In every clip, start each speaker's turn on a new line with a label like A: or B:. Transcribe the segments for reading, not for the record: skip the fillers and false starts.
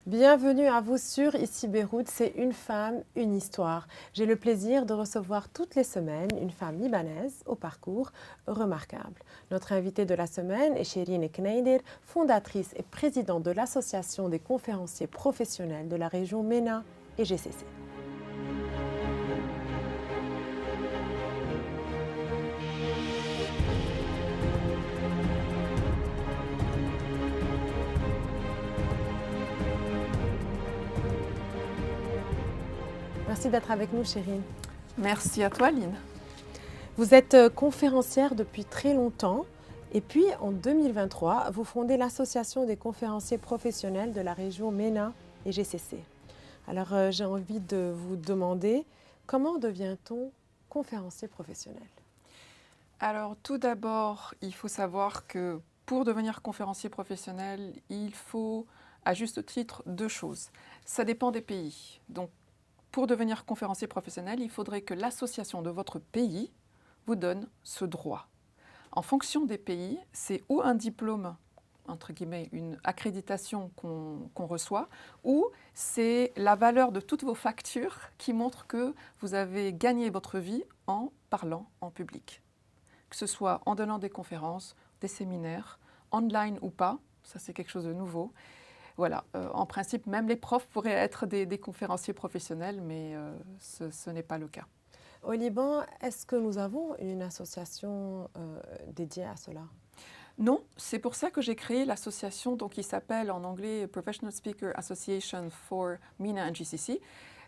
A: Bienvenue à vous sur Ici Beyrouth, c'est une femme, une histoire. J'ai le plaisir de recevoir toutes les semaines une femme libanaise au parcours remarquable. Notre invitée de la semaine est Chérine Kneider, fondatrice et présidente de l'Association des conférenciers professionnels de la région MENA et GCC. Merci d'être avec nous, Chérine.
B: Merci à toi, Lynn.
A: Vous êtes conférencière depuis très longtemps et puis en 2023, vous fondez l'Association des conférenciers professionnels de la région MENA et GCC. Alors j'ai envie de vous demander, comment devient-on conférencier professionnel?
B: Alors, tout d'abord, il faut savoir que pour devenir conférencier professionnel, il faut, à juste titre, deux choses. Ça dépend des pays. Donc, pour devenir conférencier professionnel, il faudrait que l'association de votre pays vous donne ce droit. En fonction des pays, c'est ou un diplôme, entre guillemets, une accréditation qu'on reçoit, ou c'est la valeur de toutes vos factures qui montre que vous avez gagné votre vie en parlant en public. Que ce soit en donnant des conférences, des séminaires, online ou pas, ça c'est quelque chose de nouveau. Voilà, en principe, même les profs pourraient être des conférenciers professionnels, mais ce n'est pas le cas.
A: Au Liban, est-ce que nous avons une association dédiée à cela?
B: Non, c'est pour ça que j'ai créé l'association qui s'appelle en anglais Professional Speaker Association for MENA and GCC.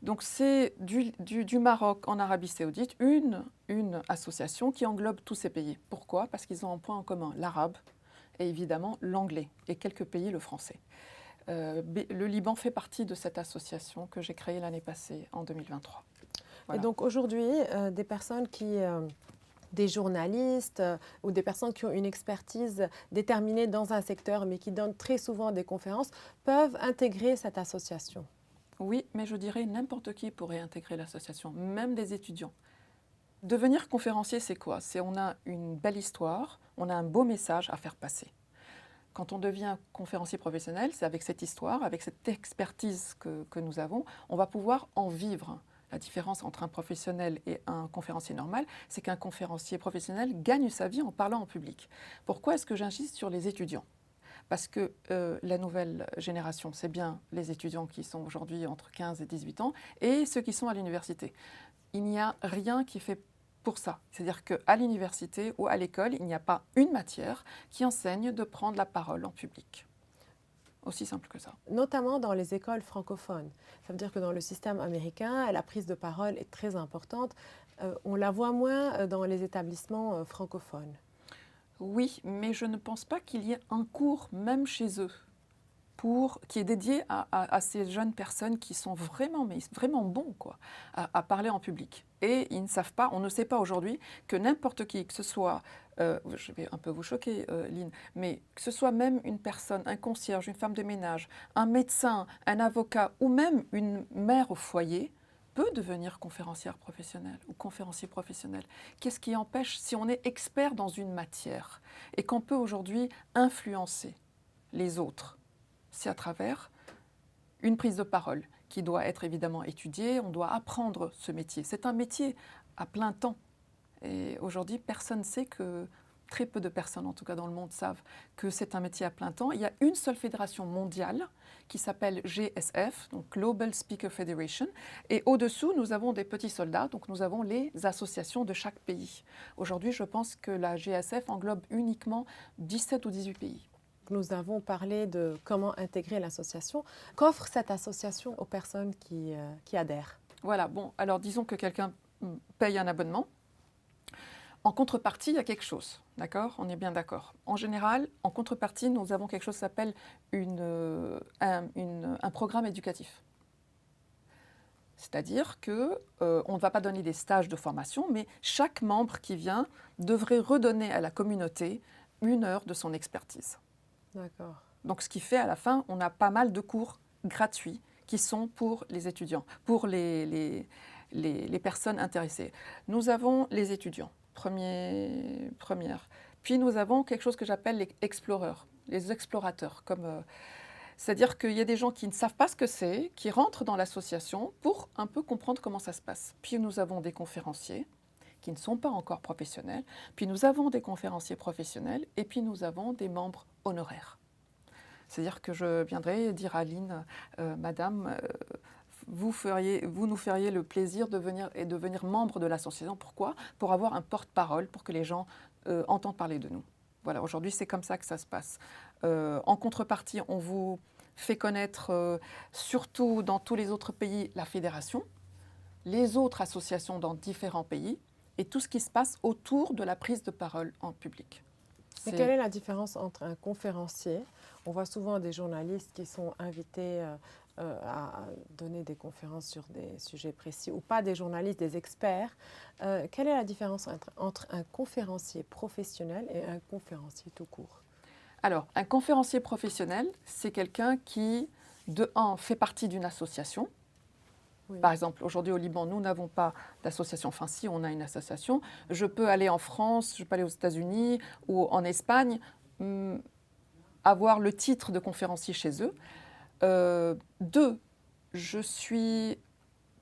B: Donc c'est du Maroc en Arabie Saoudite, une association qui englobe tous ces pays. Pourquoi? Parce qu'ils ont un point en commun, l'arabe et évidemment l'anglais et quelques pays le français. Le Liban fait partie de cette association que j'ai créée l'année passée, en 2023. Voilà.
A: Et donc aujourd'hui, des personnes des journalistes ou des personnes qui ont une expertise déterminée dans un secteur mais qui donnent très souvent des conférences peuvent intégrer cette association.
B: Oui, mais je dirais n'importe qui pourrait intégrer l'association, même des étudiants. Devenir conférencier, c'est quoi? C'est on a une belle histoire, on a un beau message à faire passer. Quand on devient conférencier professionnel, c'est avec cette histoire, avec cette expertise que nous avons, on va pouvoir en vivre. La différence entre un professionnel et un conférencier normal, c'est qu'un conférencier professionnel gagne sa vie en parlant en public. Pourquoi est-ce que j'insiste sur les étudiants? Parce que la nouvelle génération, c'est bien les étudiants qui sont aujourd'hui entre 15 et 18 ans et ceux qui sont à l'université. Il n'y a rien qui fait pour ça. C'est-à-dire qu'à l'université ou à l'école, il n'y a pas une matière qui enseigne de prendre la parole en public. Aussi simple que ça.
A: Notamment dans les écoles francophones. Ça veut dire que dans le système américain, la prise de parole est très importante. On la voit moins dans les établissements francophones.
B: Oui, mais je ne pense pas qu'il y ait un cours, même chez eux, qui est dédié à ces jeunes personnes qui sont vraiment, mais vraiment bons à parler en public. Et ils ne savent pas, on ne sait pas aujourd'hui que n'importe qui, que ce soit, je vais un peu vous choquer, Lynn, mais que ce soit même une personne, un concierge, une femme de ménage, un médecin, un avocat ou même une mère au foyer, peut devenir conférencière professionnelle ou conférencier professionnel. Qu'est-ce qui empêche, si on est expert dans une matière et qu'on peut aujourd'hui influencer les autres, c'est à travers une prise de parole qui doit être évidemment étudiée, on doit apprendre ce métier. C'est un métier à plein temps. Et aujourd'hui, personne ne sait que, très peu de personnes en tout cas dans le monde savent que c'est un métier à plein temps. Il y a une seule fédération mondiale qui s'appelle GSF, donc Global Speaker Federation. Et au-dessous, nous avons des petits soldats, donc nous avons les associations de chaque pays. Aujourd'hui, je pense que la GSF englobe uniquement 17 ou 18 pays.
A: Nous avons parlé de comment intégrer l'association. Qu'offre cette association aux personnes qui adhèrent?
B: Voilà, bon, alors disons que quelqu'un paye un abonnement. En contrepartie, il y a quelque chose, d'accord? On est bien d'accord. En général, en contrepartie, nous avons quelque chose qui s'appelle un programme éducatif. C'est-à-dire qu'on ne va pas donner des stages de formation, mais chaque membre qui vient devrait redonner à la communauté 1 heure de son expertise.
A: D'accord.
B: Donc ce qui fait à la fin, on a pas mal de cours gratuits qui sont pour les étudiants, pour les personnes intéressées. Nous avons les étudiants, première. Puis nous avons quelque chose que j'appelle les explorers, les explorateurs. C'est-à-dire qu'il y a des gens qui ne savent pas ce que c'est, qui rentrent dans l'association pour un peu comprendre comment ça se passe. Puis nous avons des conférenciers qui ne sont pas encore professionnels, puis nous avons des conférenciers professionnels, et puis nous avons des membres honoraires. C'est-à-dire que je viendrai dire à Lynn, Madame, vous nous feriez le plaisir de devenir membre de l'association. Pourquoi? Pour avoir un porte-parole, pour que les gens entendent parler de nous. Voilà, aujourd'hui, c'est comme ça que ça se passe. En contrepartie, on vous fait connaître, surtout dans tous les autres pays, la fédération, les autres associations dans différents pays, et tout ce qui se passe autour de la prise de parole en public.
A: Mais quelle est la différence entre un conférencier? On voit souvent des journalistes qui sont invités à donner des conférences sur des sujets précis, ou pas des journalistes, des experts. Quelle est la différence entre un conférencier professionnel et un conférencier tout court?
B: Alors, un conférencier professionnel, c'est quelqu'un qui, de un, fait partie d'une association.
A: Oui.
B: Par exemple, aujourd'hui au Liban, nous n'avons pas d'association. Enfin, si, on a une association. Je peux aller en France, je peux aller aux États-Unis ou en Espagne, avoir le titre de conférencier chez eux. Deux,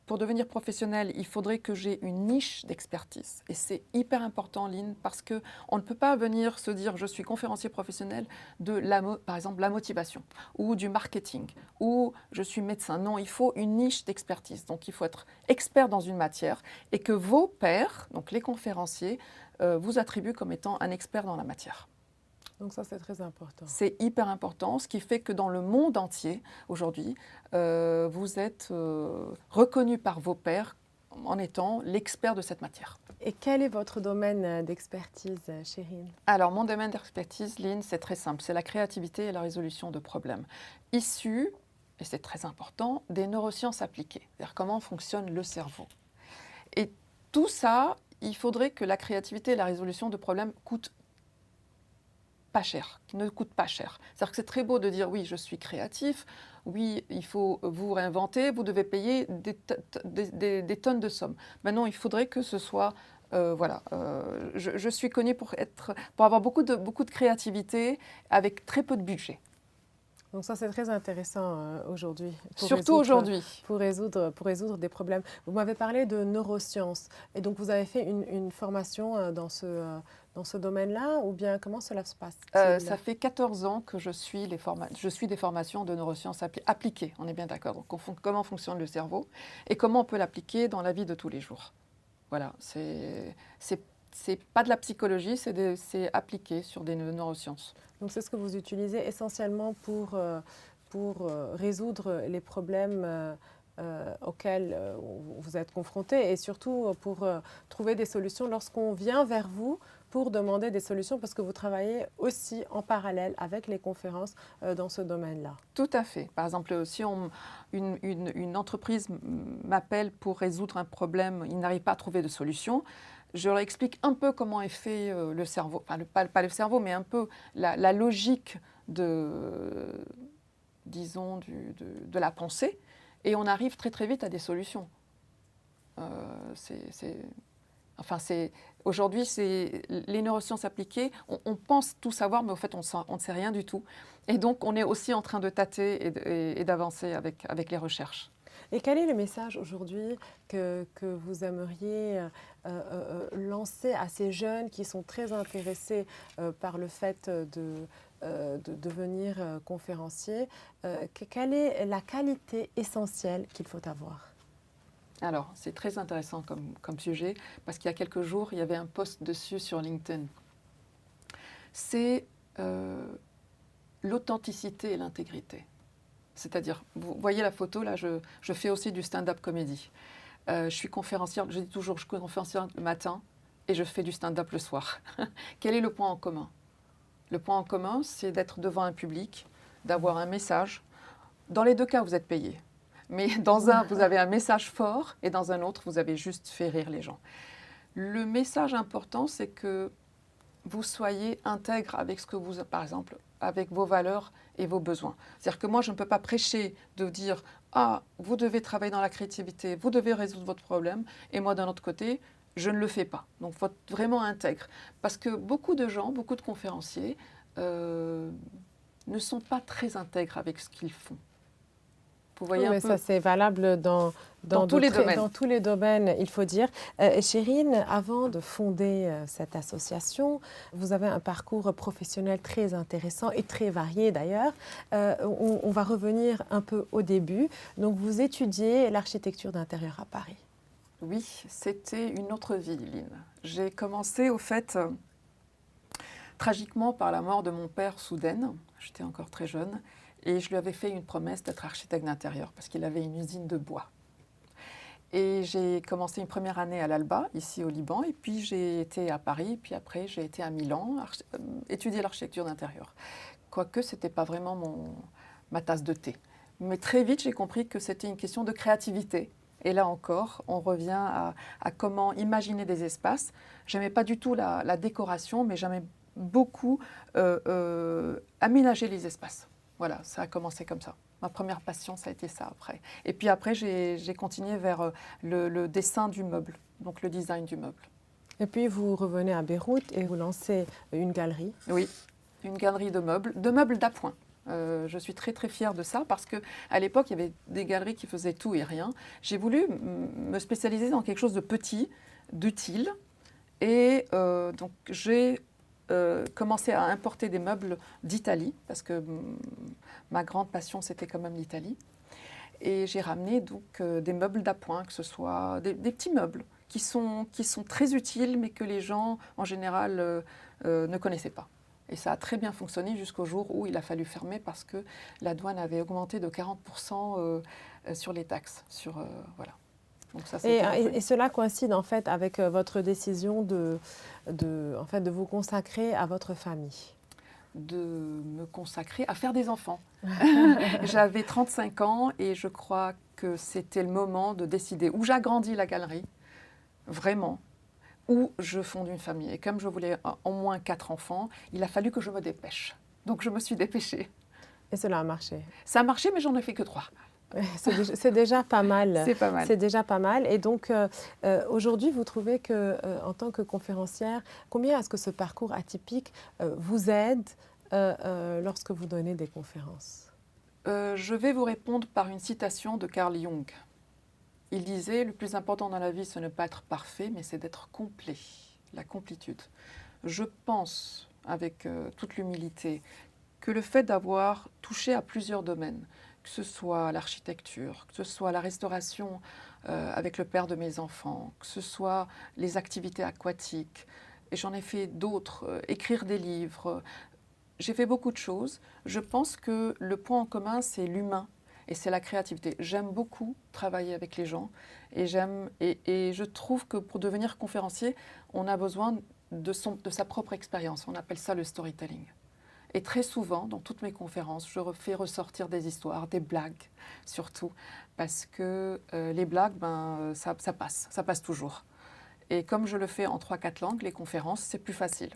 B: pour devenir professionnel, il faudrait que j'ai une niche d'expertise. Et c'est hyper important, Lynn, parce qu'on ne peut pas venir se dire je suis conférencier professionnel par exemple, la motivation ou du marketing ou je suis médecin. Non, il faut une niche d'expertise. Donc il faut être expert dans une matière et que vos pairs, donc les conférenciers, vous attribuent comme étant un expert dans la matière.
A: Donc ça, c'est très important.
B: C'est hyper important, ce qui fait que dans le monde entier, aujourd'hui, vous êtes reconnu par vos pairs en étant l'expert de cette matière.
A: Et quel est votre domaine d'expertise, Chérine?
B: Alors, mon domaine d'expertise, Lynn, c'est très simple. C'est la créativité et la résolution de problèmes. Issu, et c'est très important, des neurosciences appliquées. C'est-à-dire comment fonctionne le cerveau. Et tout ça, il faudrait que la créativité et la résolution de problèmes coûtent pas cher, qui ne coûte pas cher. C'est-à-dire que c'est très beau de dire oui, je suis créatif, oui, il faut vous réinventer, vous devez payer des tonnes de sommes. Maintenant, il faudrait que ce soit, je suis connue pour avoir beaucoup de créativité avec très peu de budget.
A: Donc ça, c'est très intéressant aujourd'hui.
B: Surtout aujourd'hui.
A: Pour résoudre des problèmes. Vous m'avez parlé de neurosciences. Et donc, vous avez fait une formation dans ce domaine-là, ou bien comment cela se passe?
B: Ça fait 14 ans que je suis des formations de neurosciences appliquées, on est bien d'accord. Donc, comment fonctionne le cerveau et comment on peut l'appliquer dans la vie de tous les jours. Voilà, c'est pas de la psychologie, c'est appliqué sur des neurosciences.
A: Donc c'est ce que vous utilisez essentiellement pour résoudre les problèmes auxquels vous êtes confrontés, et surtout pour trouver des solutions lorsqu'on vient vers vous pour demander des solutions, parce que vous travaillez aussi en parallèle avec les conférences dans ce domaine-là.
B: Tout à fait. Par exemple, si une entreprise m'appelle pour résoudre un problème, il n'arrive pas à trouver de solution, je leur explique un peu comment est fait le cerveau, enfin pas le cerveau, mais un peu la logique de la pensée, et on arrive très très vite à des solutions. Aujourd'hui, les neurosciences appliquées, on pense tout savoir, mais au fait, on ne sait rien du tout. Et donc, on est aussi en train de tâter et d'avancer avec les recherches.
A: Et quel est le message aujourd'hui que vous aimeriez lancer à ces jeunes qui sont très intéressés par le fait de devenir conférencier? Quelle est la qualité essentielle qu'il faut avoir?
B: Alors, c'est très intéressant comme sujet, parce qu'il y a quelques jours, il y avait un post dessus sur LinkedIn. C'est l'authenticité et l'intégrité. C'est-à-dire, vous voyez la photo, là, je fais aussi du stand-up comédie. Je suis conférencière, je dis toujours, je suis conférencière le matin et je fais du stand-up le soir. Quel est le point en commun? Le point en commun, c'est d'être devant un public, d'avoir un message. Dans les deux cas, vous êtes payé. Mais dans un, vous avez un message fort, et dans un autre, vous avez juste fait rire les gens. Le message important, c'est que vous soyez intègre avec ce que vous, par exemple, avec vos valeurs et vos besoins. C'est-à-dire que moi, je ne peux pas prêcher de dire « Ah, vous devez travailler dans la créativité, vous devez résoudre votre problème », et moi, d'un autre côté, je ne le fais pas. Donc, il faut être vraiment intègre. Parce que beaucoup de gens, beaucoup de conférenciers ne sont pas très intègres avec ce qu'ils font. Vous
A: Oui,
B: voyez un
A: mais
B: peu
A: ça, c'est valable
B: dans tous les domaines.
A: dans tous les domaines, il faut dire. Chérine, avant de fonder cette association, vous avez un parcours professionnel très intéressant et très varié d'ailleurs. On va revenir un peu au début. Donc, vous étudiez l'architecture d'intérieur à Paris.
B: Oui, c'était une autre vie, Lynn. J'ai commencé, au fait, tragiquement par la mort de mon père soudaine. J'étais encore très jeune. Et je lui avais fait une promesse d'être architecte d'intérieur parce qu'il avait une usine de bois. Et j'ai commencé une première année à l'Alba, ici au Liban, et puis j'ai été à Paris, puis après j'ai été à Milan, étudier l'architecture d'intérieur. Quoique ce n'était pas vraiment ma tasse de thé. Mais très vite j'ai compris que c'était une question de créativité. Et là encore, on revient à comment imaginer des espaces. J'aimais pas du tout la décoration, mais j'aimais beaucoup aménager les espaces. Voilà, ça a commencé comme ça. Ma première passion, ça a été ça après. Et puis après, j'ai continué vers le dessin du meuble, donc le design du meuble.
A: Et puis, vous revenez à Beyrouth et vous lancez une galerie.
B: Oui, une galerie de meubles d'appoint. Je suis très très fière de ça parce qu'à l'époque, il y avait des galeries qui faisaient tout et rien. J'ai voulu me spécialiser dans quelque chose de petit, d'utile. Et donc j'ai commencé à importer des meubles d'Italie parce que ma grande passion, c'était quand même l'Italie. Et j'ai ramené donc des meubles d'appoint, que ce soit des petits meubles qui sont très utiles, mais que les gens, en général, ne connaissaient pas. Et ça a très bien fonctionné jusqu'au jour où il a fallu fermer parce que la douane avait augmenté de 40% sur les taxes. Voilà. Donc ça,
A: Et cela coïncide en fait avec votre décision en fait, de vous consacrer à votre famille.
B: De me consacrer à faire des enfants. J'avais 35 ans et je crois que c'était le moment de décider où j'agrandis la galerie, vraiment, où je fonde une famille. Et comme je voulais au moins 4 enfants, il a fallu que je me dépêche. Donc je me suis dépêchée.
A: Et cela a marché.
B: Ça a marché, mais j'en ai fait que 3.
A: C'est déjà pas mal.
B: C'est pas mal.
A: C'est déjà pas mal. Et donc, aujourd'hui, vous trouvez que, en tant que conférencière, combien est-ce que ce parcours atypique vous aide lorsque vous donnez des conférences?
B: Je vais vous répondre par une citation de Carl Jung. Il disait « Le plus important dans la vie, ce n'est pas être parfait, mais c'est d'être complet, la complétude. » Je pense, avec toute l'humilité, que le fait d'avoir touché à plusieurs domaines, que ce soit l'architecture, que ce soit la restauration avec le père de mes enfants, que ce soit les activités aquatiques, et j'en ai fait d'autres, écrire des livres, j'ai fait beaucoup de choses. Je pense que le point en commun, c'est l'humain et c'est la créativité. J'aime beaucoup travailler avec les gens et je trouve que pour devenir conférencier, on a besoin de sa propre expérience. On appelle ça le storytelling. Et très souvent, dans toutes mes conférences, je fais ressortir des histoires, des blagues surtout, parce que les blagues, ça passe toujours. Et comme je le fais en 3-4 langues, les conférences, c'est plus facile.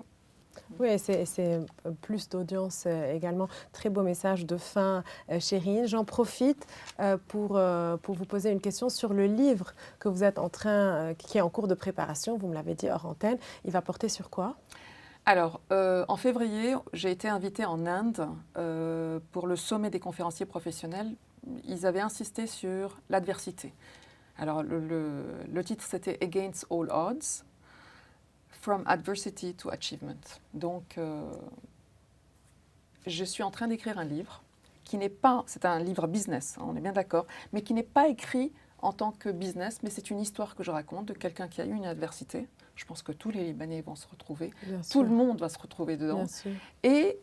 A: Oui, c'est plus d'audience également. Très beau message de fin, Chérine. J'en profite pour vous poser une question sur le livre que vous êtes qui est en cours de préparation. Vous me l'avez dit hors antenne. Il va porter sur quoi?
B: Alors, en février, j'ai été invitée en Inde pour le sommet des conférenciers professionnels. Ils avaient insisté sur l'adversité. Alors, le titre, c'était « Against all odds ». From adversity to achievement. Donc, je suis en train d'écrire un livre qui n'est pas, c'est un livre business, hein, on est bien d'accord, mais qui n'est pas écrit en tant que business, mais c'est une histoire que je raconte de quelqu'un qui a eu une adversité. Je pense que tous les Libanais vont se retrouver, tout le monde va se retrouver dedans. Et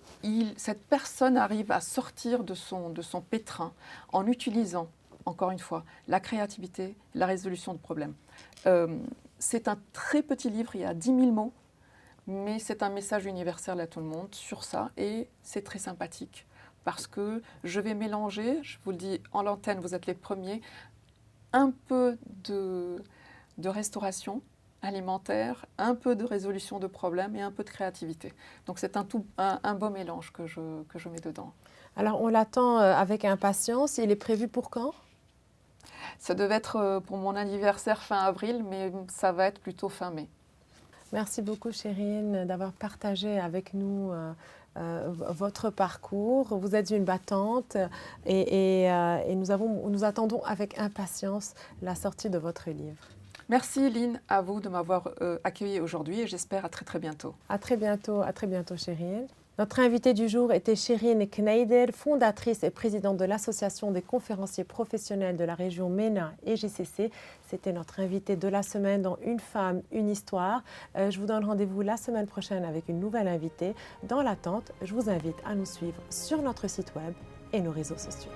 B: cette personne arrive à sortir de son pétrin en utilisant, encore une fois, la créativité, la résolution de problèmes. C'est un très petit livre, il y a 10 000 mots, mais c'est un message universel à tout le monde sur ça et c'est très sympathique parce que je vais mélanger, je vous le dis en l'antenne, vous êtes les premiers, un peu de restauration alimentaire, un peu de résolution de problèmes et un peu de créativité. Donc c'est un beau mélange que je mets dedans.
A: Alors on l'attend avec impatience, il est prévu pour quand ?
B: Ça devait être pour mon anniversaire fin avril, mais ça va être plutôt fin mai.
A: Merci beaucoup, Chérine, d'avoir partagé avec nous votre parcours. Vous êtes une battante et nous attendons avec impatience la sortie de votre livre.
B: Merci Lynn, à vous de m'avoir accueilli aujourd'hui et j'espère à très bientôt.
A: À très bientôt, Chérine. Notre invitée du jour était Chérine Kneider, fondatrice et présidente de l'Association des conférenciers professionnels de la région MENA et GCC. C'était notre invitée de la semaine dans Une femme, une histoire. Je vous donne rendez-vous la semaine prochaine avec une nouvelle invitée. Dans l'attente, je vous invite à nous suivre sur notre site web et nos réseaux sociaux.